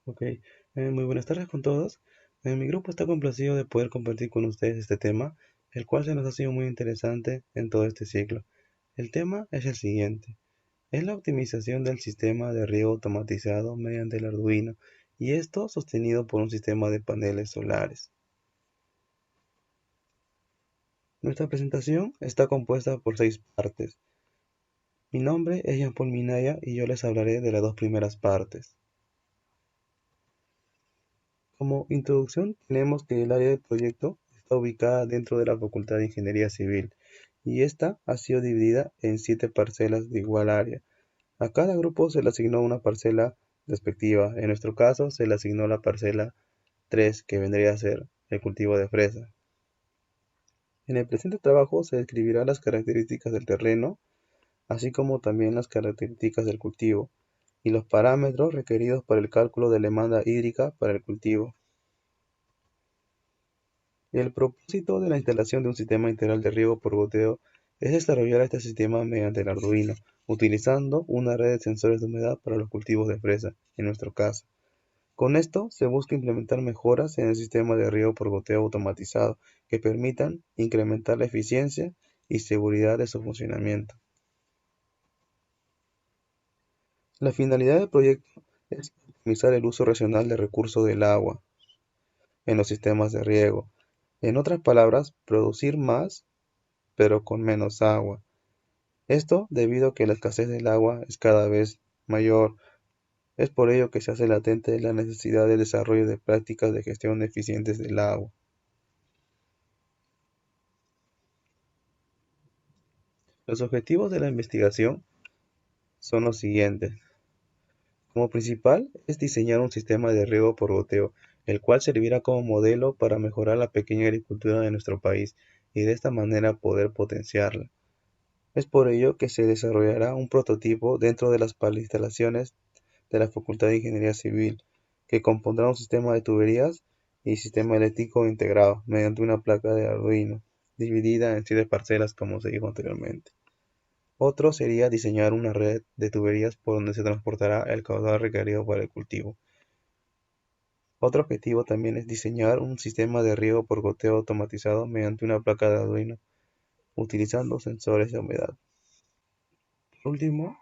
Ok, muy buenas tardes con todos. Mi grupo está complacido de poder compartir con ustedes este tema, el cual se nos ha sido muy interesante en todo este ciclo. El tema es el siguiente, es la optimización del sistema de riego automatizado mediante el Arduino, y esto sostenido por un sistema de paneles solares. Nuestra presentación está compuesta por 6 partes. Mi nombre es Jean-Paul Minaya y yo les hablaré de las 2 primeras partes. Como introducción, tenemos que el área del proyecto está ubicada dentro de la Facultad de Ingeniería Civil y esta ha sido dividida en 7 parcelas de igual área. A cada grupo se le asignó una parcela respectiva. En nuestro caso, se le asignó la parcela 3, que vendría a ser el cultivo de fresa. En el presente trabajo se describirá las características del terreno, así como también las características del cultivo y los parámetros requeridos para el cálculo de la demanda hídrica para el cultivo. El propósito de la instalación de un sistema integral de riego por goteo es desarrollar este sistema mediante el Arduino, utilizando una red de sensores de humedad para los cultivos de fresa, en nuestro caso. Con esto se busca implementar mejoras en el sistema de riego por goteo automatizado que permitan incrementar la eficiencia y seguridad de su funcionamiento. La finalidad del proyecto es optimizar el uso racional del recurso del agua en los sistemas de riego. En otras palabras, producir más pero con menos agua. Esto debido a que la escasez del agua es cada vez mayor. Es por ello que se hace latente la necesidad de desarrollo de prácticas de gestión eficientes del agua. Los objetivos de la investigación son los siguientes. Como principal es diseñar un sistema de riego por goteo, el cual servirá como modelo para mejorar la pequeña agricultura de nuestro país y de esta manera poder potenciarla. Es por ello que se desarrollará un prototipo dentro de las instalaciones de la Facultad de Ingeniería Civil, que compondrá un sistema de tuberías y sistema eléctrico integrado mediante una placa de Arduino, dividida en 7 parcelas como se dijo anteriormente. Otro sería diseñar una red de tuberías por donde se transportará el caudal requerido para el cultivo. Otro objetivo también es diseñar un sistema de riego por goteo automatizado mediante una placa de Arduino, utilizando sensores de humedad. Por último,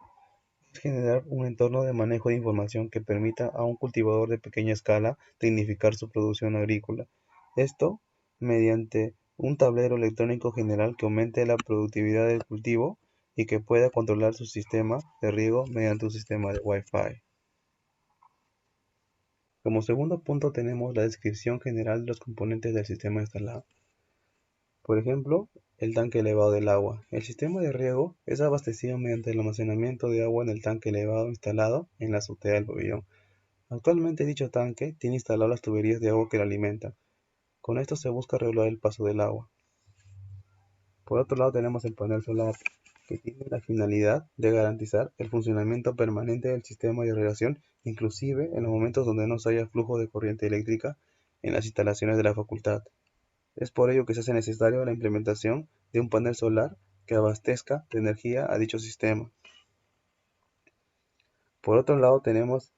es generar un entorno de manejo de información que permita a un cultivador de pequeña escala tecnificar su producción agrícola. Esto mediante un tablero electrónico general que aumente la productividad del cultivo y que pueda controlar su sistema de riego mediante un sistema de Wi-Fi. Como segundo punto tenemos la descripción general de los componentes del sistema instalado. Por ejemplo, el tanque elevado del agua. El sistema de riego es abastecido mediante el almacenamiento de agua en el tanque elevado instalado en la azotea del pabellón. Actualmente dicho tanque tiene instaladas las tuberías de agua que lo alimentan. Con esto se busca regular el paso del agua. Por otro lado tenemos el panel solar, que tiene la finalidad de garantizar el funcionamiento permanente del sistema de irrigación, inclusive en los momentos donde no haya flujo de corriente eléctrica en las instalaciones de la facultad. Es por ello que se hace necesario la implementación de un panel solar que abastezca de energía a dicho sistema. Por otro lado tenemos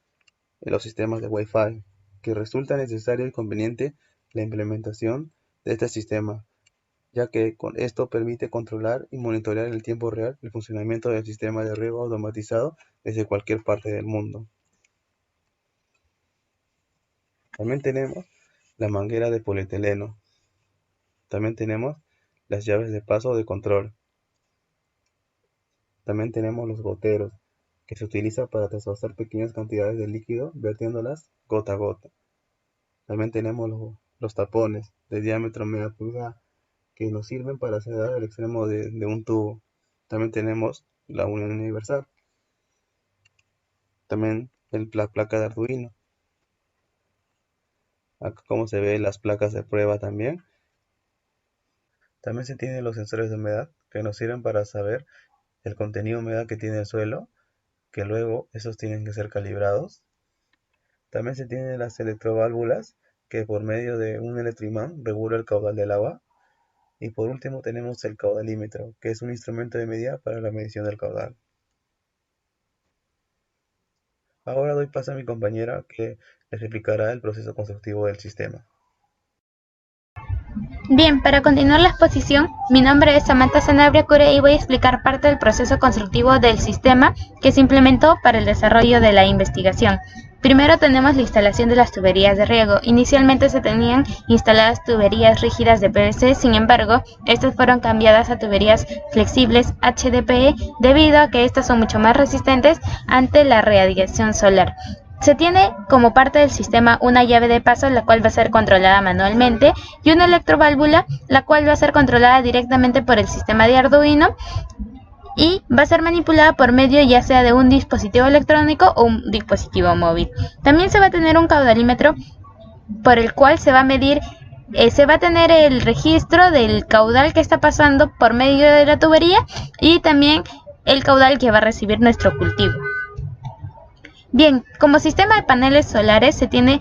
los sistemas de Wi-Fi, que resulta necesario y conveniente la implementación de este sistema, ya que con esto permite controlar y monitorear en el tiempo real el funcionamiento del sistema de riego automatizado desde cualquier parte del mundo. También tenemos la manguera de polietileno. También tenemos las llaves de paso de control. También tenemos los goteros, que se utiliza para trasvasar pequeñas cantidades de líquido vertiéndolas gota a gota. También tenemos los tapones de diámetro media pulgada, que nos sirven para cerrar el extremo de un tubo. También tenemos la unión universal. También la placa de Arduino. Acá como se ve las placas de prueba también. También se tienen los sensores de humedad que nos sirven para saber el contenido de humedad que tiene el suelo, que luego esos tienen que ser calibrados. También se tienen las electroválvulas que por medio de un electroimán regula el caudal del agua. Y por último tenemos el caudalímetro, que es un instrumento de medida para la medición del caudal. Ahora doy paso a mi compañera que les explicará el proceso constructivo del sistema. Bien, para continuar la exposición, mi nombre es Samantha Sanabria Cure y voy a explicar parte del proceso constructivo del sistema que se implementó para el desarrollo de la investigación. Primero tenemos la instalación de las tuberías de riego. Inicialmente se tenían instaladas tuberías rígidas de PVC, sin embargo, estas fueron cambiadas a tuberías flexibles HDPE debido a que estas son mucho más resistentes ante la radiación solar. Se tiene como parte del sistema una llave de paso, la cual va a ser controlada manualmente, y una electroválvula, la cual va a ser controlada directamente por el sistema de Arduino y va a ser manipulada por medio ya sea de un dispositivo electrónico o un dispositivo móvil. También se va a tener un caudalímetro por el cual se va a medir, se va a tener el registro del caudal que está pasando por medio de la tubería y también el caudal que va a recibir nuestro cultivo. Bien, como sistema de paneles solares se tiene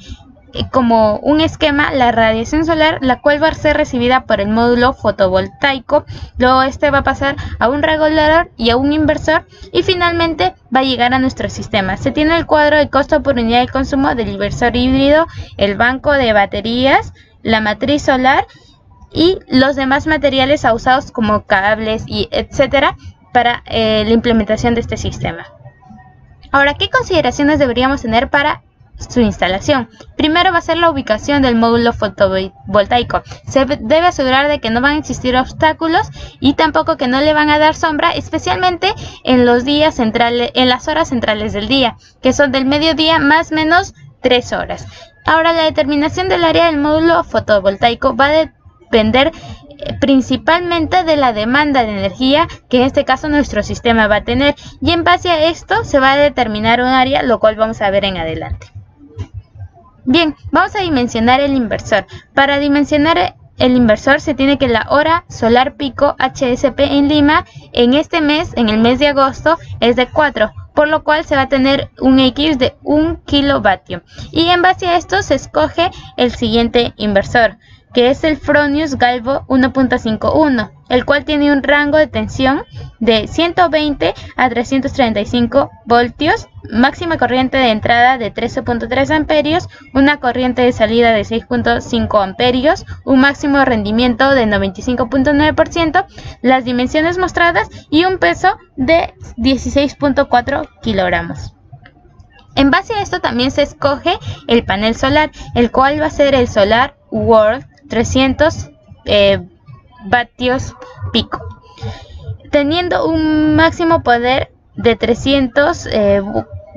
como un esquema la radiación solar, la cual va a ser recibida por el módulo fotovoltaico, luego este va a pasar a un regulador y a un inversor y finalmente va a llegar a nuestro sistema. Se tiene el cuadro de costo por unidad de consumo del inversor híbrido, el banco de baterías, la matriz solar y los demás materiales usados como cables y etcétera para la implementación de este sistema. Ahora, ¿qué consideraciones deberíamos tener para su instalación? Primero va a ser la ubicación del módulo fotovoltaico. Se debe asegurar de que no van a existir obstáculos y tampoco que no le van a dar sombra, especialmente en los días centrales, en las horas centrales del día, que son del mediodía más o menos 3 horas. Ahora, la determinación del área del módulo fotovoltaico va a depender principalmente de la demanda de energía que en este caso nuestro sistema va a tener, y en base a esto se va a determinar un área, lo cual vamos a ver en adelante. Bien, vamos a dimensionar el inversor. Para dimensionar el inversor se tiene que la hora solar pico HSP en Lima en este mes, en el mes de agosto, es de 4, por lo cual se va a tener un X de 1 kilovatio. Y en base a esto se escoge el siguiente inversor, que es el Fronius Galvo 1.51, el cual tiene un rango de tensión de 120 a 335 voltios, máxima corriente de entrada de 13.3 amperios, una corriente de salida de 6.5 amperios, un máximo rendimiento de 95.9%, las dimensiones mostradas y un peso de 16.4 kilogramos. En base a esto también se escoge el panel solar, el cual va a ser el Solar World 300 vatios pico, teniendo un máximo poder de 300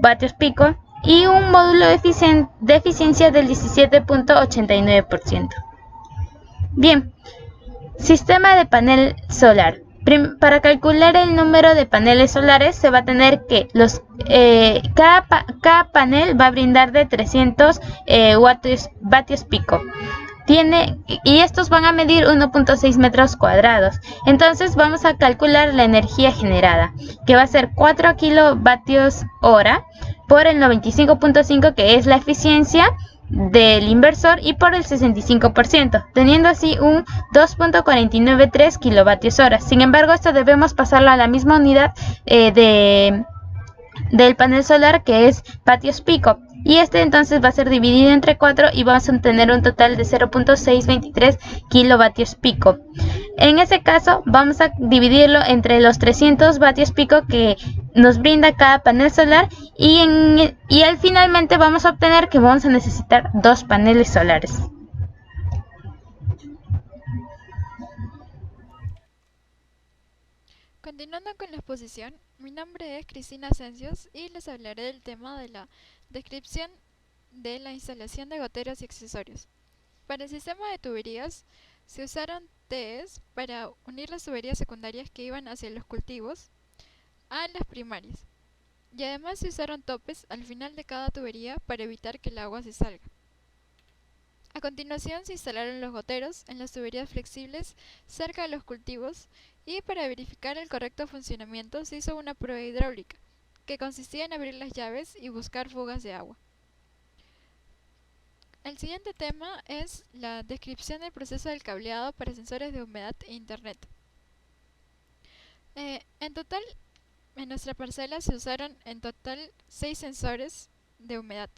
vatios pico y un módulo de eficiencia del 17.89%. Bien, sistema de panel solar. Para calcular el número de paneles solares se va a tener que cada panel va a brindar de 300 vatios pico. Y estos van a medir 1.6 metros cuadrados. Entonces vamos a calcular la energía generada, que va a ser 4 kilovatios hora por el 95.5, que es la eficiencia del inversor, y por el 65%, teniendo así un 2.493 kilovatios hora. Sin embargo, esto debemos pasarlo a la misma unidad del panel solar, que es vatios pico, y este entonces va a ser dividido entre 4 y vamos a tener un total de 0.623 kilovatios pico. En ese caso vamos a dividirlo entre los 300 vatios pico que nos brinda cada panel solar y al finalmente vamos a obtener que vamos a necesitar 2 paneles solares. Continuando con la exposición, mi nombre es Cristina Ascensios y les hablaré del tema de la descripción de la instalación de goteros y accesorios. Para el sistema de tuberías se usaron Ts para unir las tuberías secundarias que iban hacia los cultivos a las primarias, y además se usaron topes al final de cada tubería para evitar que el agua se salga. A continuación se instalaron los goteros en las tuberías flexibles cerca de los cultivos, y para verificar el correcto funcionamiento se hizo una prueba hidráulica, que consistía en abrir las llaves y buscar fugas de agua. El siguiente tema es la descripción del proceso del cableado para sensores de humedad e internet. En total, en nuestra parcela se usaron en total 6 sensores de humedad.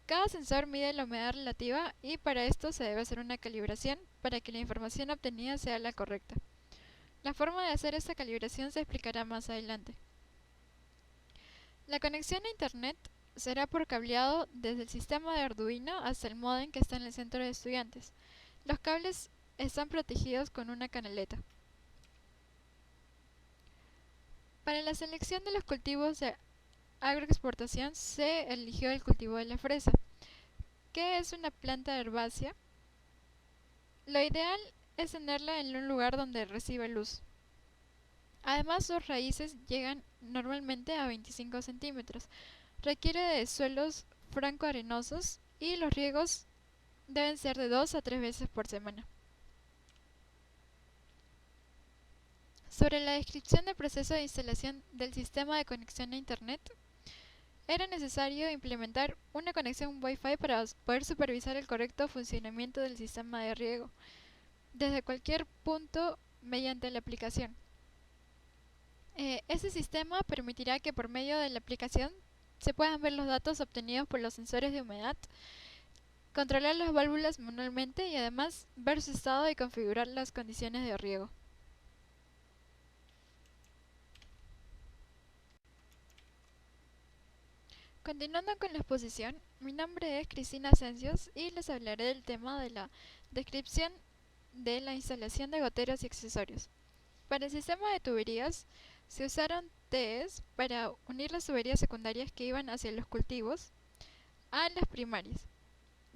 Cada sensor mide la humedad relativa y para esto se debe hacer una calibración para que la información obtenida sea la correcta. La forma de hacer esta calibración se explicará más adelante. La conexión a Internet será por cableado desde el sistema de Arduino hasta el módem que está en el centro de estudiantes. Los cables están protegidos con una canaleta. Para la selección de los cultivos de agroexportación se eligió el cultivo de la fresa, que es una planta herbácea. Lo ideal es tenerla en un lugar donde reciba luz. Además, sus raíces llegan normalmente a 25 centímetros. Requiere de suelos franco-arenosos y los riegos deben ser de 2 a 3 veces por semana. Sobre la descripción del proceso de instalación del sistema de conexión a Internet, era necesario implementar una conexión Wi-Fi para poder supervisar el correcto funcionamiento del sistema de riego desde cualquier punto mediante la aplicación. Este sistema permitirá que por medio de la aplicación se puedan ver los datos obtenidos por los sensores de humedad, controlar las válvulas manualmente y además ver su estado y configurar las condiciones de riego. Continuando con la exposición, mi nombre es Cristina Cencios y les hablaré del tema de la descripción de la instalación de goteros y accesorios. Para el sistema de tuberías se usaron TEs para unir las tuberías secundarias que iban hacia los cultivos a las primarias,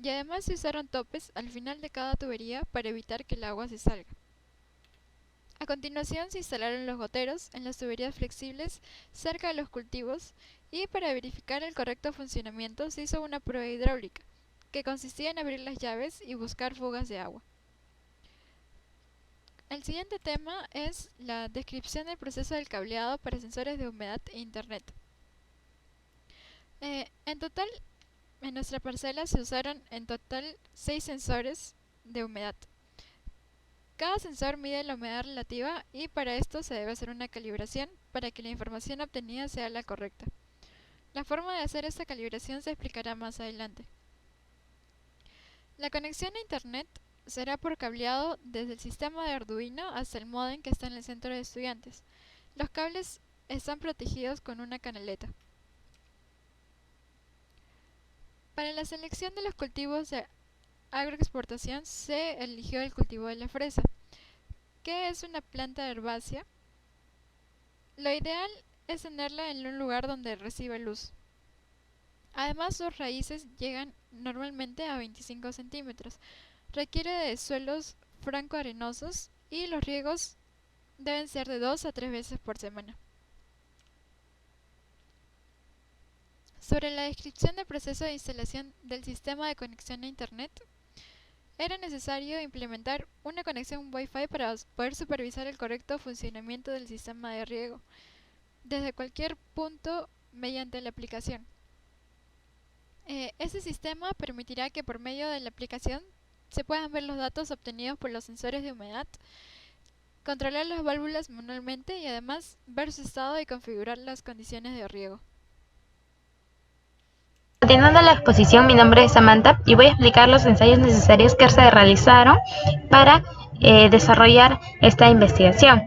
y además se usaron topes al final de cada tubería para evitar que el agua se salga. A continuación se instalaron los goteros en las tuberías flexibles cerca de los cultivos y para verificar el correcto funcionamiento se hizo una prueba hidráulica, que consistía en abrir las llaves y buscar fugas de agua. El siguiente tema es la descripción del proceso del cableado para sensores de humedad e Internet. En total, en nuestra parcela se usaron en total 6 sensores de humedad. Cada sensor mide la humedad relativa y para esto se debe hacer una calibración para que la información obtenida sea la correcta. La forma de hacer esta calibración se explicará más adelante. La conexión a Internet será por cableado desde el sistema de Arduino hasta el módem que está en el centro de estudiantes. Los cables están protegidos con una canaleta. Para la selección de los cultivos de agroexportación se eligió el cultivo de la fresa, que es una planta herbácea. Lo ideal es tenerla en un lugar donde reciba luz. Además, sus raíces llegan normalmente a 25 centímetros. Requiere de suelos franco-arenosos y los riegos deben ser de 2 a 3 veces por semana. Sobre la descripción del proceso de instalación del sistema de conexión a Internet, era necesario implementar una conexión Wi-Fi para poder supervisar el correcto funcionamiento del sistema de riego desde cualquier punto mediante la aplicación. Este sistema permitirá que por medio de la aplicación se puedan ver los datos obtenidos por los sensores de humedad, controlar las válvulas manualmente y además ver su estado y configurar las condiciones de riego. Continuando la exposición, mi nombre es Samantha y voy a explicar los ensayos necesarios que se realizaron para desarrollar esta investigación.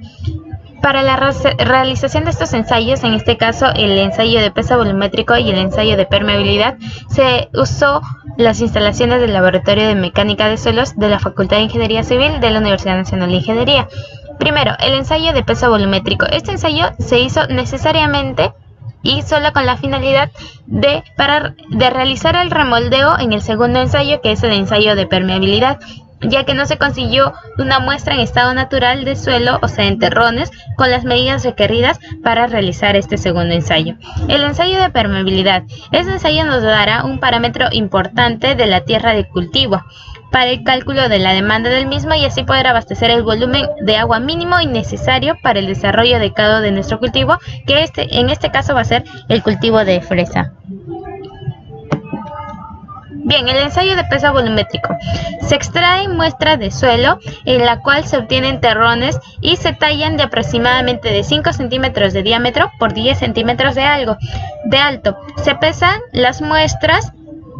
Para la realización de estos ensayos, en este caso el ensayo de peso volumétrico y el ensayo de permeabilidad, se usó las instalaciones del Laboratorio de Mecánica de Suelos de la Facultad de Ingeniería Civil de la Universidad Nacional de Ingeniería. Primero, el ensayo de peso volumétrico. Este ensayo se hizo necesariamente y solo con la finalidad de realizar el remoldeo en el segundo ensayo, que es el ensayo de permeabilidad, ya que no se consiguió una muestra en estado natural de suelo, o sea, en terrones, con las medidas requeridas para realizar este segundo ensayo. El ensayo de permeabilidad. Este ensayo nos dará un parámetro importante de la tierra de cultivo para el cálculo de la demanda del mismo y así poder abastecer el volumen de agua mínimo y necesario para el desarrollo adecuado de nuestro cultivo, que en este caso va a ser el cultivo de fresa. Bien, el ensayo de peso volumétrico. Se extraen muestras de suelo en la cual se obtienen terrones y se tallan de aproximadamente de 5 centímetros de diámetro por 10 centímetros de alto. Se pesan las muestras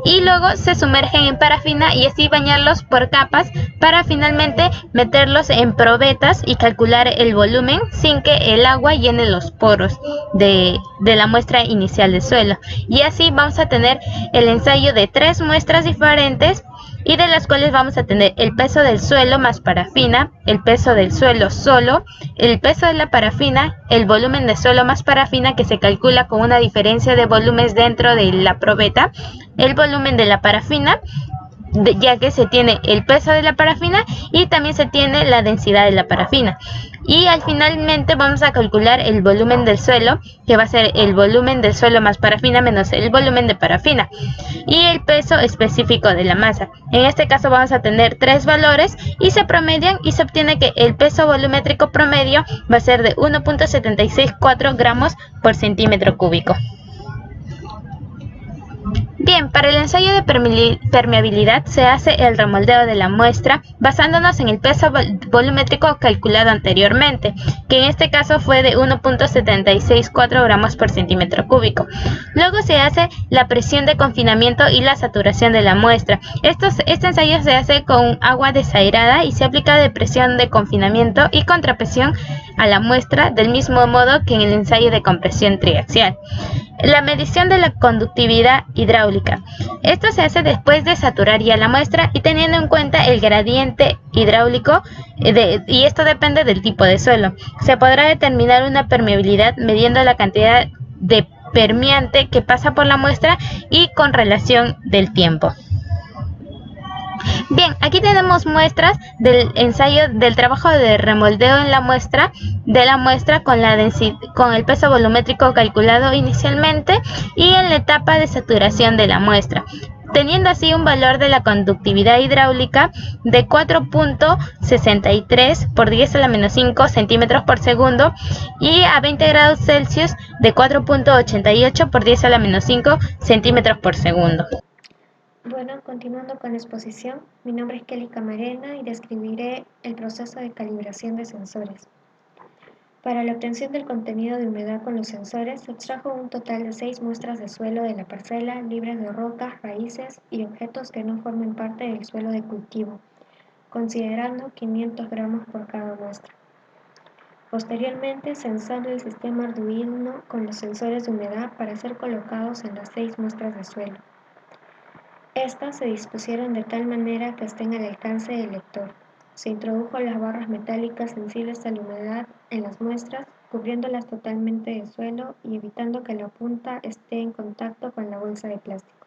y luego se sumergen en parafina y así bañarlos por capas para finalmente meterlos en probetas y calcular el volumen sin que el agua llene los poros de la muestra inicial de suelo. Y así vamos a tener el ensayo de 3 muestras diferentes y de las cuales vamos a tener el peso del suelo más parafina, el peso del suelo solo, el peso de la parafina, el volumen de suelo más parafina que se calcula con una diferencia de volúmenes dentro de la probeta, el volumen de la parafina, ya que se tiene el peso de la parafina y también se tiene la densidad de la parafina. Y al finalmente vamos a calcular el volumen del suelo, que va a ser el volumen del suelo más parafina menos el volumen de parafina, y el peso específico de la masa. En este caso vamos a tener 3 valores y se promedian y se obtiene que el peso volumétrico promedio va a ser de 1.764 gramos por centímetro cúbico. Bien, para el ensayo de permeabilidad se hace el remoldeo de la muestra basándonos en el peso volumétrico calculado anteriormente, que en este caso fue de 1.764 gramos por centímetro cúbico. Luego se hace la presión de confinamiento y la saturación de la muestra. Este ensayo se hace con agua desairada y se aplica de presión de confinamiento y contrapresión a la muestra del mismo modo que en el ensayo de compresión triaxial. La medición de la conductividad hidráulica. Esto se hace después de saturar ya la muestra y teniendo en cuenta el gradiente hidráulico y esto depende del tipo de suelo. Se podrá determinar una permeabilidad midiendo la cantidad de permeante que pasa por la muestra y con relación del tiempo. Bien, aquí tenemos muestras del ensayo del trabajo de remoldeo en la muestra, con el peso volumétrico calculado inicialmente y en la etapa de saturación de la muestra, teniendo así un valor de la conductividad hidráulica de 4.63 por 10 a la menos 5 centímetros por segundo y a 20 grados Celsius de 4.88 por 10 a la menos 5 centímetros por segundo. Bueno, continuando con la exposición, mi nombre es Kelly Camarena y describiré el proceso de calibración de sensores. Para la obtención del contenido de humedad con los sensores, se extrajo un total de 6 muestras de suelo de la parcela, libres de rocas, raíces y objetos que no formen parte del suelo de cultivo, considerando 500 gramos por cada muestra. Posteriormente, se ensambla el sistema Arduino con los sensores de humedad para ser colocados en las 6 muestras de suelo. Estas se dispusieron de tal manera que estén al alcance del lector. Se introdujo las barras metálicas sensibles a la humedad en las muestras, cubriéndolas totalmente de suelo y evitando que la punta esté en contacto con la bolsa de plástico.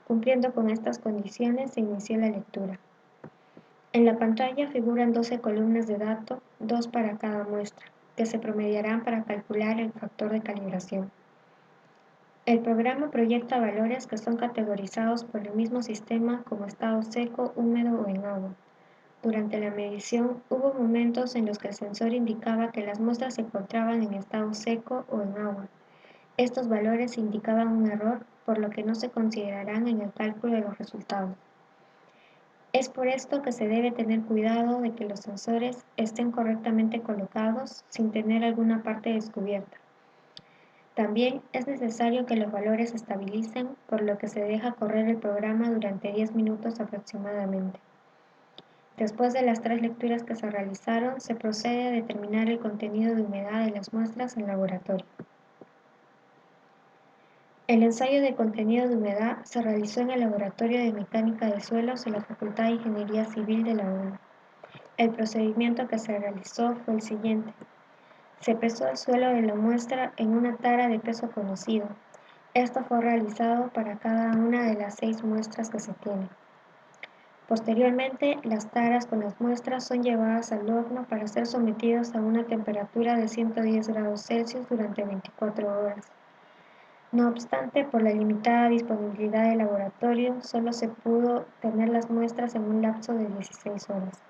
Cumpliendo con estas condiciones, se inició la lectura. En la pantalla figuran 12 columnas de datos, 2 para cada muestra, que se promediarán para calcular el factor de calibración. El programa proyecta valores que son categorizados por el mismo sistema como estado seco, húmedo o en agua. Durante la medición hubo momentos en los que el sensor indicaba que las muestras se encontraban en estado seco o en agua. Estos valores indicaban un error, por lo que no se considerarán en el cálculo de los resultados. Es por esto que se debe tener cuidado de que los sensores estén correctamente colocados sin tener alguna parte descubierta. También es necesario que los valores se estabilicen, por lo que se deja correr el programa durante 10 minutos aproximadamente. Después de las 3 lecturas que se realizaron, se procede a determinar el contenido de humedad de las muestras en laboratorio. El ensayo de contenido de humedad se realizó en el Laboratorio de Mecánica de Suelos de la Facultad de Ingeniería Civil de la UNO. El procedimiento que se realizó fue el siguiente. Se pesó el suelo de la muestra en una tara de peso conocido. Esto fue realizado para cada una de las 6 muestras que se tienen. Posteriormente, las taras con las muestras son llevadas al horno para ser sometidos a una temperatura de 110 grados Celsius durante 24 horas. No obstante, por la limitada disponibilidad del laboratorio, solo se pudo tener las muestras en un lapso de 16 horas.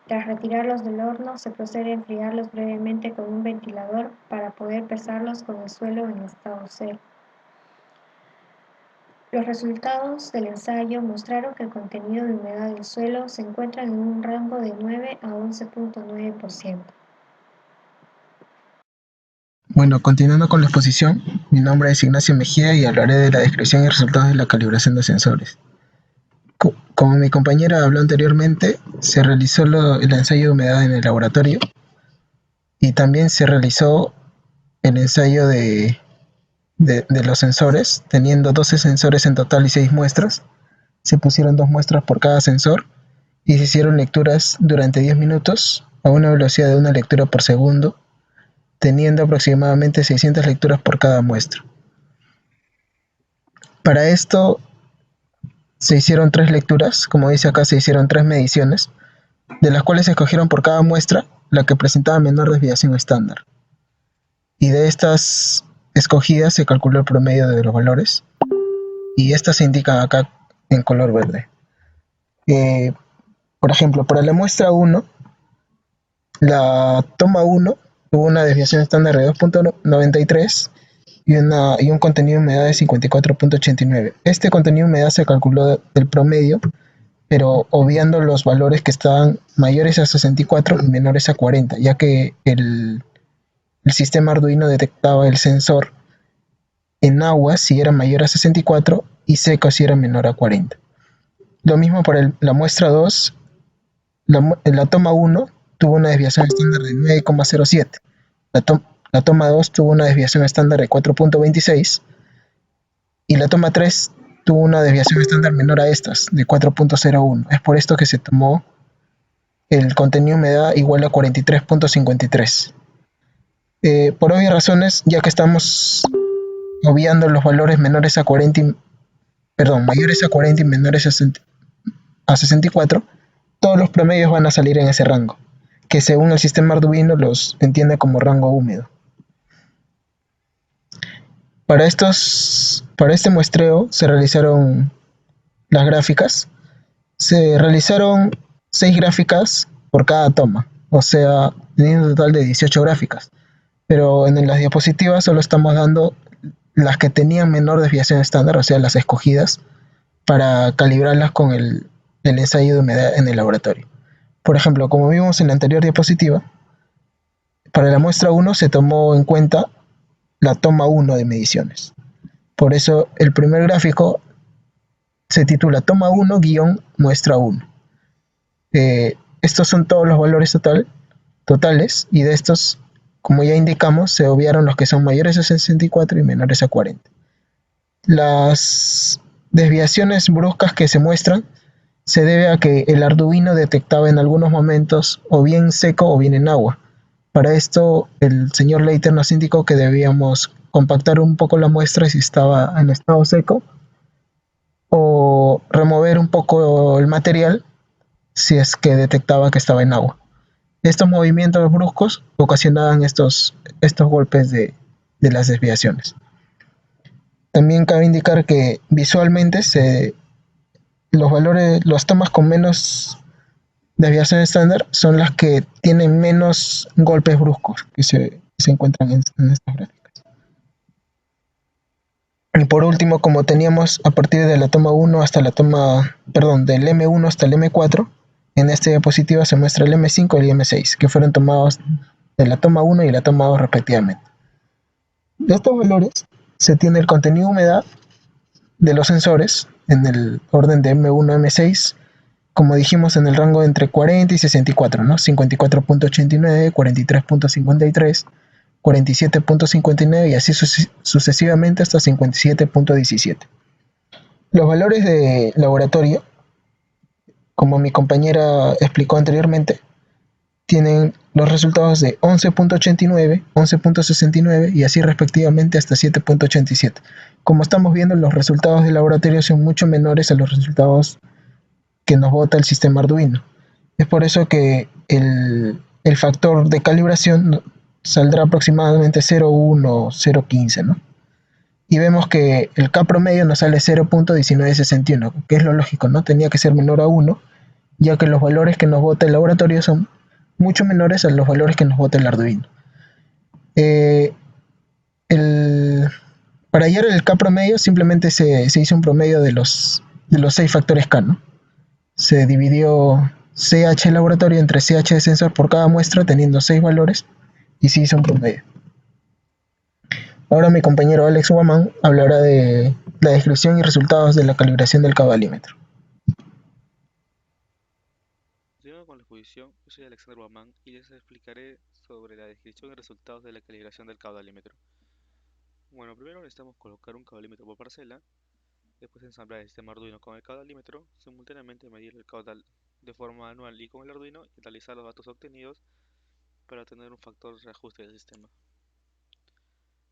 Tras retirarlos del horno, se procede a enfriarlos brevemente con un ventilador para poder pesarlos con el suelo en estado cero. Los resultados del ensayo mostraron que el contenido de humedad del suelo se encuentra en un rango de 9 a 11.9%. Bueno, continuando con la exposición, mi nombre es Ignacio Mejía y hablaré de la descripción y resultados de la calibración de sensores. Como mi compañera habló anteriormente, se realizó el ensayo de humedad en el laboratorio y también se realizó el ensayo de los sensores, teniendo 12 sensores en total y 6 muestras. Se pusieron 2 muestras por cada sensor y se hicieron lecturas durante 10 minutos a una velocidad de una lectura por segundo, teniendo aproximadamente 600 lecturas por cada muestra. Para esto se hicieron 3 lecturas, como dice acá, se hicieron 3 mediciones, de las cuales se escogieron por cada muestra la que presentaba menor desviación estándar. Y de estas escogidas se calculó el promedio de los valores, y estas se indican acá en color verde. Por ejemplo, para la muestra 1, la toma 1 tuvo una desviación estándar de 2.93 y un contenido de humedad de 54.89. Este contenido de humedad se calculó del promedio, pero obviando los valores que estaban mayores a 64 y menores a 40, ya que el sistema Arduino detectaba el sensor en agua si era mayor a 64 y seco si era menor a 40. Lo mismo para la muestra 2, la toma 1 tuvo una desviación estándar de 9,07. La toma 2 tuvo una desviación estándar de 4.26 y la toma 3 tuvo una desviación estándar menor a estas, de 4.01. Es por esto que se tomó el contenido de humedad igual a 43.53. Por obvias razones, ya que estamos obviando los valores mayores a 40 y menores a 64, todos los promedios van a salir en ese rango, que según el sistema Arduino los entiende como rango húmedo. Para este muestreo se realizaron las gráficas. Se realizaron 6 gráficas por cada toma, o sea, teniendo un total de 18 gráficas. Pero en las diapositivas solo estamos dando las que tenían menor desviación estándar, o sea, las escogidas, para calibrarlas con el ensayo de humedad en el laboratorio. Por ejemplo, como vimos en la anterior diapositiva, para la muestra 1 se tomó en cuenta la toma 1 de mediciones. Por eso el primer gráfico se titula toma 1 - muestra 1. Estos son todos los valores totales, y de estos, como ya indicamos, se obviaron los que son mayores a 64 y menores a 40. Las desviaciones bruscas que se muestran se debe a que el Arduino detectaba en algunos momentos o bien seco o bien en agua. Para esto, el señor Leiter nos indicó que debíamos compactar un poco la muestra si estaba en estado seco, o remover un poco el material si es que detectaba que estaba en agua. Estos movimientos bruscos ocasionaban estos golpes de las desviaciones. También cabe indicar que visualmente las tomas con menos desviación estándar son las que tienen menos golpes bruscos que se encuentran en estas gráficas. Y por último, como teníamos a partir de la toma 1 hasta del M1 hasta el M4, en esta diapositiva se muestra el M5 y el M6, que fueron tomados de la toma 1 y la toma 2 respectivamente. De estos valores se tiene el contenido de humedad de los sensores en el orden de M1 a M6, como dijimos, en el rango entre 40 y 64, ¿no? 54.89, 43.53, 47.59 y así sucesivamente hasta 57.17. Los valores de laboratorio, como mi compañera explicó anteriormente, tienen los resultados de 11.89, 11.69 y así respectivamente hasta 7.87. Como estamos viendo, los resultados de laboratorio son mucho menores a los resultados que nos bota el sistema Arduino. Es por eso que el factor de calibración saldrá aproximadamente 0.1 o 0.15, ¿no? Y vemos que el K promedio nos sale 0.1961, que es lo lógico, ¿no? Tenía que ser menor a 1, ya que los valores que nos bota el laboratorio son mucho menores a los valores que nos bota el Arduino. Para hallar el K promedio simplemente se hizo un promedio de los 6 factores K, ¿no? Se dividió CH laboratorio entre CH de sensor por cada muestra teniendo 6 valores y se hizo un promedio. Ahora mi compañero Alex Woman hablará de la descripción y resultados de la calibración del caudalímetro. Continuando con la exposición, yo soy Alexander Guamán y les explicaré sobre la descripción y resultados de la calibración del caudalímetro. Bueno, primero necesitamos colocar un caudalímetro por parcela, después ensamblar el sistema Arduino con el caudalímetro, simultáneamente medir el caudal de forma manual y con el Arduino y analizar los datos obtenidos para tener un factor de reajuste del sistema.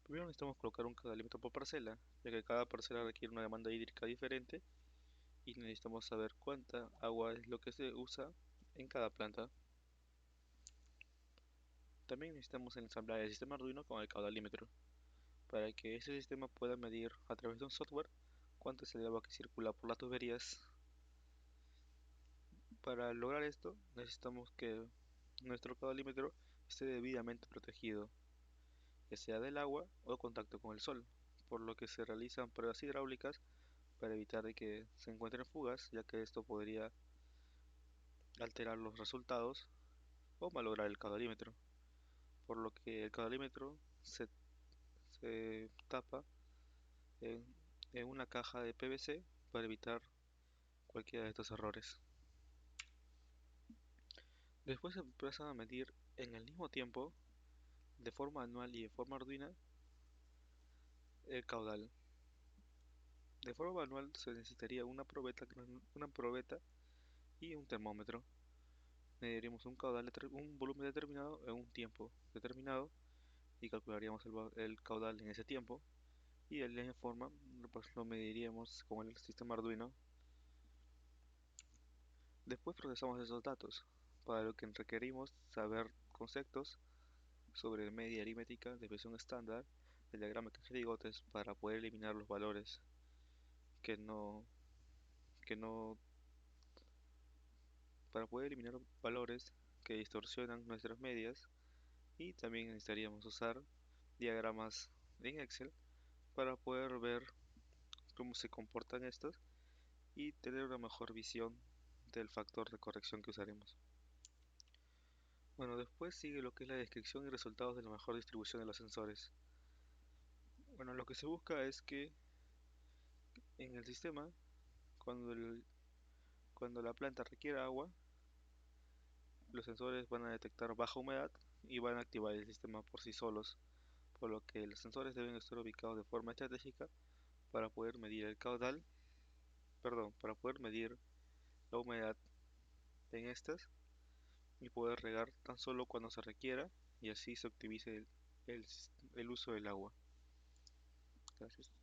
Primero necesitamos colocar un caudalímetro por parcela, ya que cada parcela requiere una demanda hídrica diferente y necesitamos saber cuánta agua es lo que se usa en cada planta. También necesitamos ensamblar el sistema Arduino con el caudalímetro, para que ese sistema pueda medir a través de un software cuánto es el agua que circula por las tuberías. Para lograr esto, necesitamos que nuestro caudalímetro esté debidamente protegido, ya sea del agua o contacto con el sol, por lo que se realizan pruebas hidráulicas para evitar de que se encuentren fugas, ya que esto podría alterar los resultados o malograr el caudalímetro, por lo que el caudalímetro se tapa en, en una caja de PVC para evitar cualquiera de estos errores. Después se empieza a medir en el mismo tiempo, de forma manual y de forma Arduino, el caudal. De forma manual se necesitaría una probeta y un termómetro. Mediríamos un caudal, un volumen determinado en un tiempo determinado y calcularíamos el caudal en ese tiempo y de la misma forma pues, lo mediríamos con el sistema Arduino. Después procesamos esos datos, para lo que requerimos saber conceptos sobre media aritmética, desviación estándar, el diagrama de bigotes para poder eliminar los valores que no, que no, para poder eliminar valores que distorsionan nuestras medias y también necesitaríamos usar diagramas en Excel para poder ver cómo se comportan estos y tener una mejor visión del factor de corrección que usaremos. Bueno, después sigue lo que es la descripción y resultados de la mejor distribución de los sensores. Bueno, lo que se busca es que en el sistema, cuando, cuando la planta requiera agua, los sensores van a detectar baja humedad y van a activar el sistema por sí solos, por lo que los sensores deben estar ubicados de forma estratégica para poder medir el caudal, para poder medir la humedad en estas y poder regar tan solo cuando se requiera y así se optimice el uso del agua. Gracias.